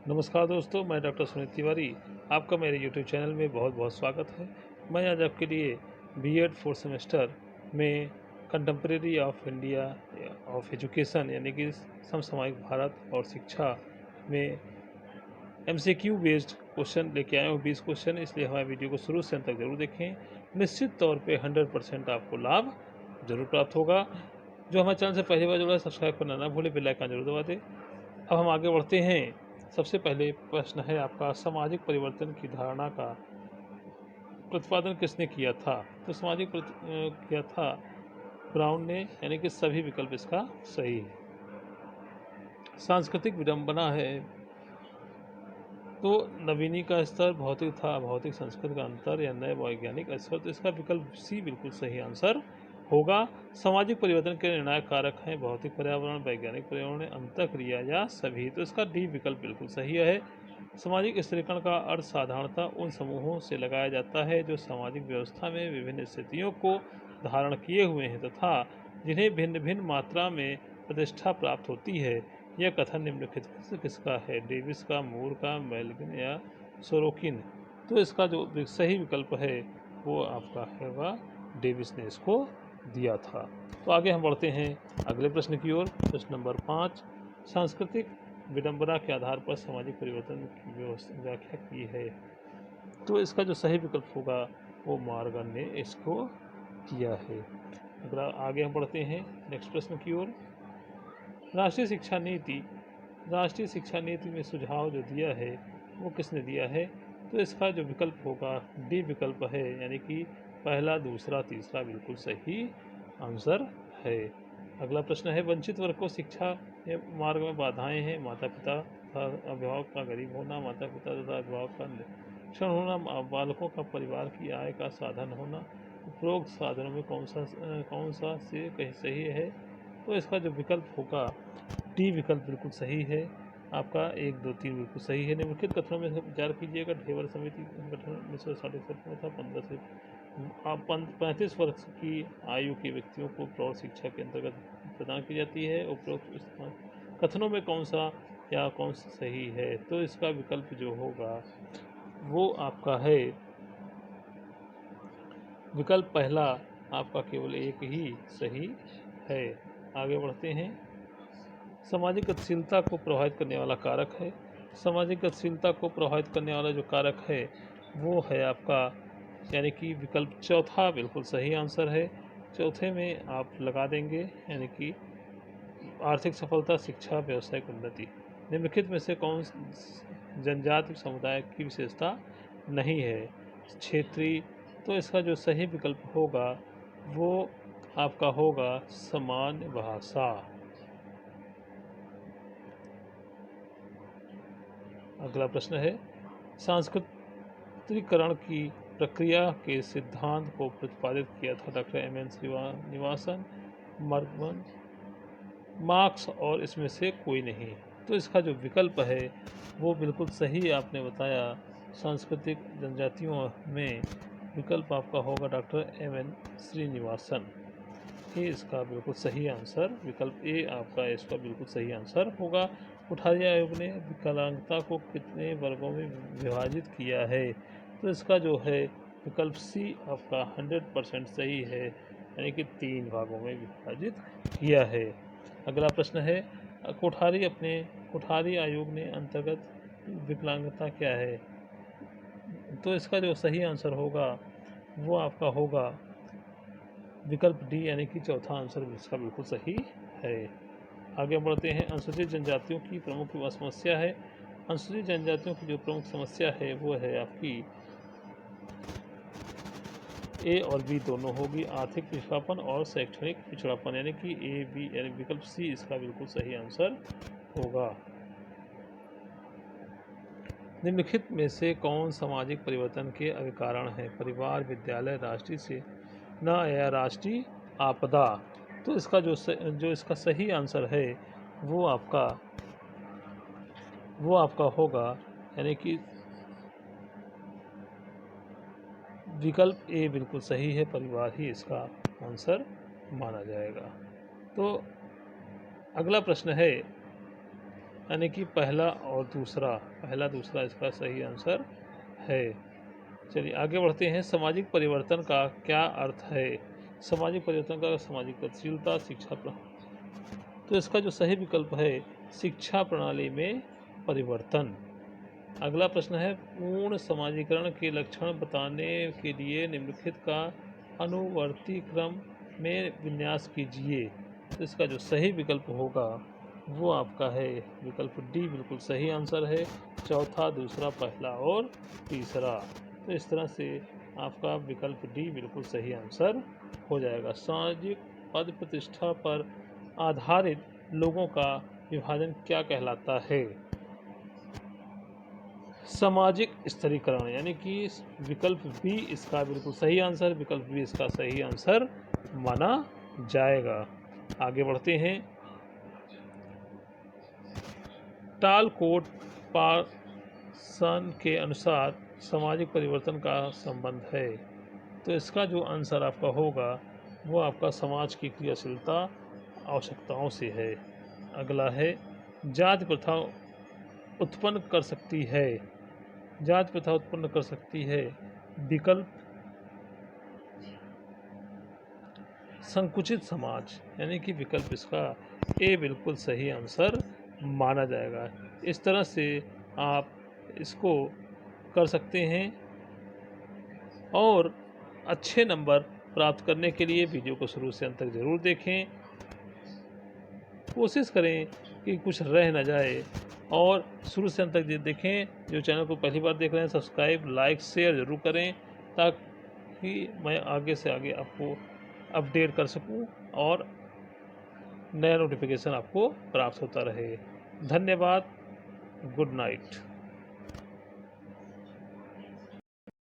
नमस्कार दोस्तों, मैं डॉक्टर सुनील तिवारी। आपका मेरे यूट्यूब चैनल में बहुत बहुत स्वागत है। मैं आज आपके लिए बीएड फोर्थ सेमेस्टर में contemporary of India of education यानी कि समसामयिक भारत और शिक्षा में एमसीक्यू बेस्ड क्वेश्चन लेके आए हूँ 20 क्वेश्चन। इसलिए हमारे वीडियो को शुरू से अंत तक जरूर देखें। निश्चित तौर पे 100% आपको लाभ जरूर प्राप्त होगा। जो हमारे चैनल से पहली बार जुड़ा है, सब्सक्राइब करना ना भूलें, बेल आइकन जरूर दबा दें। अब हम आगे बढ़ते हैं। सबसे पहले प्रश्न है आपका, सामाजिक परिवर्तन की धारणा का प्रतिपादन किसने किया था? तो किया था ब्राउन ने, यानी कि सभी विकल्प इसका सही है। सांस्कृतिक विडंबना है तो नवीनी का स्तर, भौतिक था भौतिक संस्कृति का अंतर, या नए वैज्ञानिक स्तर। तो इसका विकल्प सी बिल्कुल सही आंसर होगा। सामाजिक परिवर्तन के निर्णायक कारक हैं भौतिक पर्यावरण, वैज्ञानिक पर्यावरण, अंतःक्रिया या सभी। तो इसका डी विकल्प बिल्कुल सही है। सामाजिक स्थिरीकरण का अर्थ साधारणतः उन समूहों से लगाया जाता है जो सामाजिक व्यवस्था में विभिन्न स्थितियों को धारण किए हुए हैं तथा जिन्हें भिन्न भिन्न मात्रा में प्रतिष्ठा प्राप्त होती है। यह कथन निम्नलिखित में से किसका है? डेविस का, मूर का, मेलविन या सोरोकिन। तो इसका जो सही विकल्प है वो आपका होगा, डेविस ने इसको दिया था। तो आगे हम बढ़ते हैं अगले प्रश्न की ओर। प्रश्न नंबर 5, सांस्कृतिक विडंबना के आधार पर सामाजिक परिवर्तन की व्याख्या की है। तो इसका जो सही विकल्प होगा वो मॉर्गन ने इसको किया है। अगला आगे हम बढ़ते हैं नेक्स्ट प्रश्न की ओर। राष्ट्रीय शिक्षा नीति में सुझाव जो दिया है वो किसने दिया है? तो इसका जो विकल्प होगा डी विकल्प है, यानी कि पहला, दूसरा, तीसरा बिल्कुल सही आंसर है। अगला प्रश्न है, वंचित वर्ग को शिक्षा के मार्ग में बाधाएं हैं माता पिता तथा अभिभावक का गरीब होना, माता पिता तथा अभिभावक का निरक्षण होना, बालकों का परिवार की आय का साधन होना। उपरोक्त साधनों में कौन सा से कहीं सही है? तो इसका जो विकल्प होगा डी विकल्प बिल्कुल सही है। आपका 1, 2, 3 बिल्कुल सही है। निम्नलिखित कथनों में विचार कीजिएगा। ढेबर समिति का गठन 1967 में था। 15 से 35 वर्ष की आयु के व्यक्तियों को प्रौढ़ शिक्षा के अंतर्गत प्रदान की जाती है। उपरोक्त कथनों में कौन सा सही है? तो इसका विकल्प जो होगा वो आपका है विकल्प पहला, आपका केवल एक ही सही है। आगे बढ़ते हैं। सामाजिक गतिशीलता को प्रभावित करने वाला कारक है। सामाजिक गतिशीलता को प्रभावित करने वाला जो कारक है वो है आपका, यानी कि विकल्प चौथा बिल्कुल सही आंसर है। चौथे में आप लगा देंगे, यानी कि आर्थिक सफलता, शिक्षा, व्यावसायिक उन्नति। निम्नलिखित में से कौन जनजाति समुदाय की विशेषता नहीं है? क्षेत्रीय। तो इसका जो सही विकल्प होगा वो आपका होगा सामान्य भाषा। अगला प्रश्न है, सांस्कृतिकरण की प्रक्रिया के सिद्धांत को प्रतिपादित किया था डॉक्टर एम.एन. श्रीनिवासन, मर्गमन, मार्क्स और इसमें से कोई नहीं। तो इसका जो विकल्प है वो बिल्कुल सही आपने बताया। सांस्कृतिक जनजातियों में विकल्प आपका होगा डॉक्टर एम.एन. श्रीनिवासन। ये इसका बिल्कुल सही आंसर, विकल्प ए आपका इसका बिल्कुल सही आंसर होगा। कुठारी आयोग ने विकलांगता को कितने वर्गों में विभाजित किया है? तो इसका जो है विकल्प सी आपका 100% सही है, यानी कि 3 भागों में विभाजित किया है। अगला प्रश्न है, कोठारी आयोग ने अंतर्गत विकलांगता क्या है? तो इसका जो सही आंसर होगा वो आपका होगा विकल्प डी, यानी कि चौथा आंसर इसका बिल्कुल सही है। आगे बढ़ते हैं। अनुसूचित जनजातियों की प्रमुख समस्या है। अनुसूचित जनजातियों की जो प्रमुख समस्या है वो है आपकी ए और बी दोनों होगी, आर्थिक पिछड़ापन और शैक्षणिक पिछड़ापन, यानी कि ए बी, यानी विकल्प सी इसका बिल्कुल सही आंसर होगा। निम्नलिखित में से कौन सामाजिक परिवर्तन के अभिकारण है? परिवार, विद्यालय, राष्ट्रीय सेना या राष्ट्रीय आपदा। तो इसका जो इसका सही आंसर है वो आपका होगा, यानी कि विकल्प ए बिल्कुल सही है, परिवार ही इसका आंसर माना जाएगा। तो अगला प्रश्न है, यानी कि पहला दूसरा इसका सही आंसर है। चलिए आगे बढ़ते हैं। सामाजिक परिवर्तन का क्या अर्थ है? सामाजिक परिवर्तन का सामाजिक गतिशीलता, शिक्षा तो इसका जो सही विकल्प है शिक्षा प्रणाली में परिवर्तन। अगला प्रश्न है पूर्ण समाजीकरण के लक्षण बताने के लिए निम्नलिखित का अनुवर्ती क्रम में विन्यास कीजिए। तो इसका जो सही विकल्प होगा वो आपका है विकल्प डी, बिल्कुल सही आंसर है। चौथा, दूसरा, पहला और तीसरा। तो इस तरह से आपका विकल्प डी बिल्कुल सही आंसर हो जाएगा। सामाजिक पद प्रतिष्ठा पर आधारित लोगों का विभाजन क्या कहलाता है? सामाजिक स्तरीकरण, यानी कि विकल्प बी इसका बिल्कुल सही आंसर, विकल्प बी इसका सही आंसर माना जाएगा। आगे बढ़ते हैं। टालकोट पार्सन के अनुसार सामाजिक परिवर्तन का संबंध है। तो इसका जो आंसर आपका होगा वो आपका समाज की क्रियाशीलता आवश्यकताओं से है। अगला है जाति प्रथा उत्पन्न कर सकती है। जाति प्रथा उत्पन्न कर सकती है विकल्प संकुचित समाज, यानी कि विकल्प इसका ए बिल्कुल सही आंसर माना जाएगा। इस तरह से आप इसको कर सकते हैं और अच्छे नंबर प्राप्त करने के लिए वीडियो को शुरू से अंत तक ज़रूर देखें। कोशिश करें कि कुछ रह न जाए और शुरू से अंत तक देखें। जो चैनल को पहली बार देख रहे हैं सब्सक्राइब, लाइक, शेयर ज़रूर करें ताकि मैं आगे से आगे आपको अपडेट कर सकूं और नया नोटिफिकेशन आपको प्राप्त होता रहे। धन्यवाद। Good night.